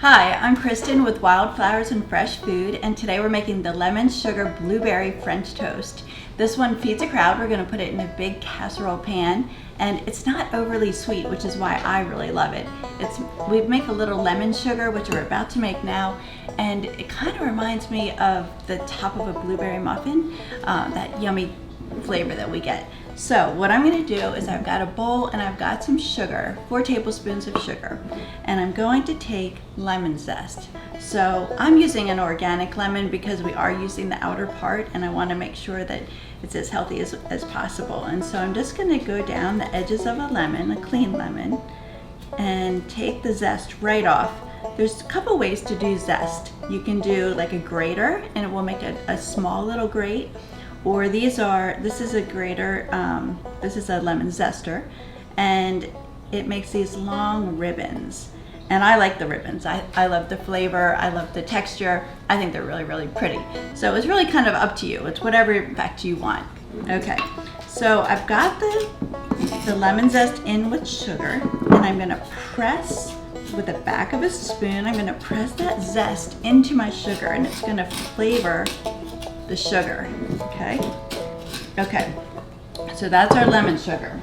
Hi, I'm Kristen with Wildflowers and Fresh Food, and today we're making the lemon sugar blueberry French toast. This one feeds a crowd. We're going to put it in a big casserole pan, and it's not overly sweet, which is why I really love it. We make a little lemon sugar, which we're about to make now, and it kind of reminds me of the top of a blueberry muffin, that yummy flavor that we get. So what I'm going to do is I've got a bowl and I've got some sugar, 4 tablespoons of sugar, and I'm going to take lemon zest. So I'm using an organic lemon because we are using the outer part and I want to make sure that it's as healthy as possible. And so I'm just going to go down the edges of a lemon, a clean lemon, and take the zest right off. There's a couple ways to do zest. You can do like a grater and it will make a small little grate. Or this is a grater, this is a lemon zester, and it makes these long ribbons. And I like the ribbons. I love the flavor, I love the texture. I think they're really, really pretty. So it's really kind of up to you. It's whatever effect you want. Okay, so I've got the lemon zest in with sugar, and I'm gonna press with the back of a spoon, I'm gonna press that zest into my sugar, and it's gonna flavor the sugar. Okay, so that's our lemon sugar.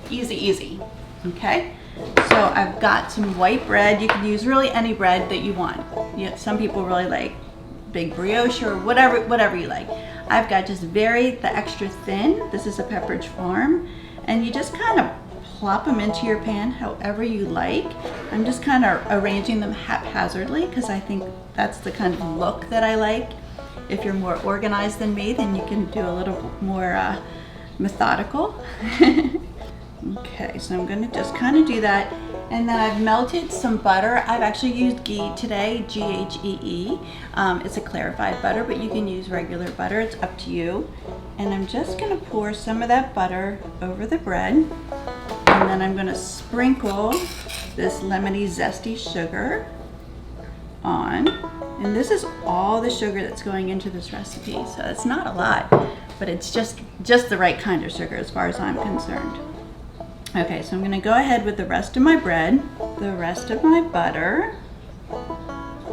Easy. Okay, so I've got some white bread. You can use really any bread that you want. Some people really like big brioche or whatever you like. I've got just the extra thin. This is a Pepperidge Farm, and you just kind of plop them into your pan however you like. I'm just kind of arranging them haphazardly because I think that's the kind of look that I like. If you're more organized than me, then you can do a little more methodical. Okay, so I'm going to just kind of do that. And then I've melted some butter. I've actually used ghee today, Ghee. It's a clarified butter, but you can use regular butter. It's up to you. And I'm just going to pour some of that butter over the bread. And then I'm going to sprinkle this lemony zesty sugar on. And this is all the sugar that's going into this recipe, so it's not a lot, but it's just the right kind of sugar as far as I'm concerned. Okay, so I'm going to go ahead with the rest of my bread, the rest of my butter,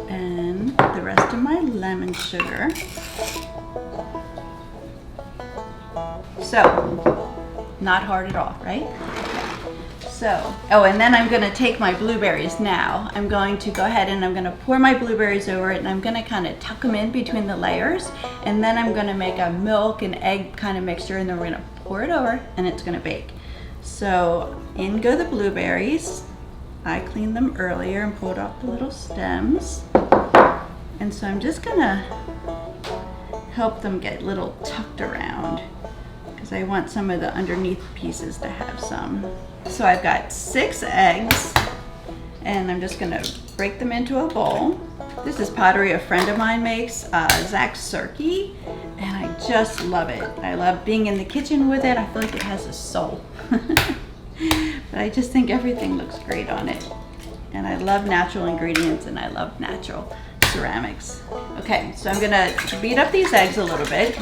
and the rest of my lemon sugar. So, not hard at all, right? So, and then I'm going to take my blueberries now. I'm going to go ahead and I'm going to pour my blueberries over it, and I'm going to kind of tuck them in between the layers, and then I'm going to make a milk and egg kind of mixture, and then we're going to pour it over and it's going to bake. So in go the blueberries. I cleaned them earlier and pulled off the little stems, and so I'm just going to help them get a little tucked around because I want some of the underneath pieces to have some. So I've got 6 eggs, and I'm just going to break them into a bowl. This is pottery a friend of mine makes, Zach Sirke, and I just love it. I love being in the kitchen with it. I feel like it has a soul. But I just think everything looks great on it. And I love natural ingredients, and I love natural ceramics. Okay, so I'm going to beat up these eggs a little bit.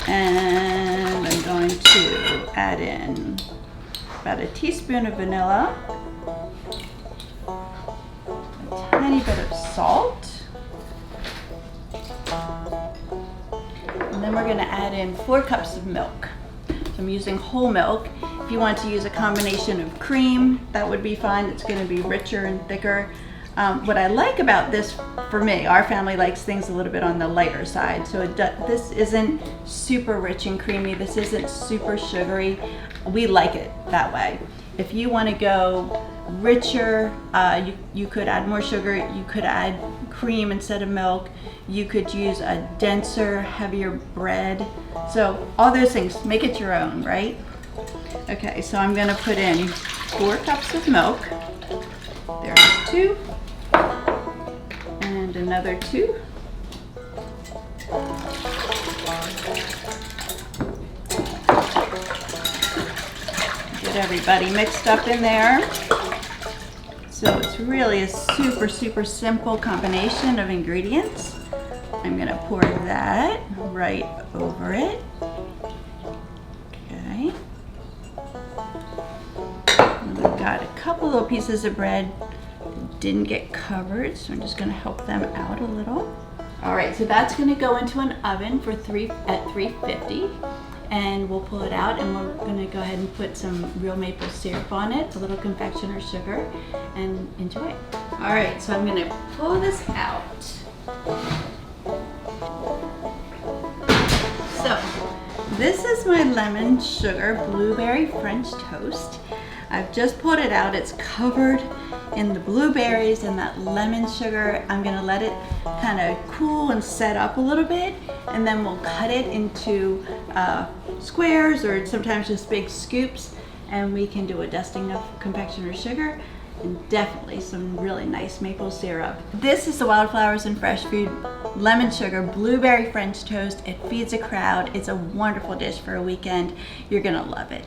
And I'm going to add in about a teaspoon of vanilla, a tiny bit of salt, and then we're going to add in 4 cups of milk. So I'm using whole milk. If you want to use a combination of cream, that would be fine. It's going to be richer and thicker. What I like about this, for me, our family likes things a little bit on the lighter side. So this isn't super rich and creamy. This isn't super sugary. We like it that way. If you want to go richer, you could add more sugar. You could add cream instead of milk. You could use a denser, heavier bread. So all those things, make it your own, right? Okay, so I'm going to put in 4 cups of milk. There's 2. And another 2. Get everybody mixed up in there. So it's really a super, super simple combination of ingredients. I'm going to pour that right over it. Okay. And I've got a couple little pieces of bread didn't get covered, so I'm just gonna help them out a little. All right, so that's gonna go into an oven for 350. And we'll pull it out, and we're gonna go ahead and put some real maple syrup on it, a little confectioner sugar, and enjoy it. All right, so I'm gonna pull this out. So, this is my lemon sugar blueberry French toast. I've just pulled it out. It's covered in the blueberries and that lemon sugar. I'm gonna let it kind of cool and set up a little bit, and then we'll cut it into squares or sometimes just big scoops, and we can do a dusting of confectioner sugar and definitely some really nice maple syrup. This is the Wildflowers and Fresh Food lemon sugar blueberry French toast. It feeds a crowd. It's a wonderful dish for a weekend. You're gonna love it.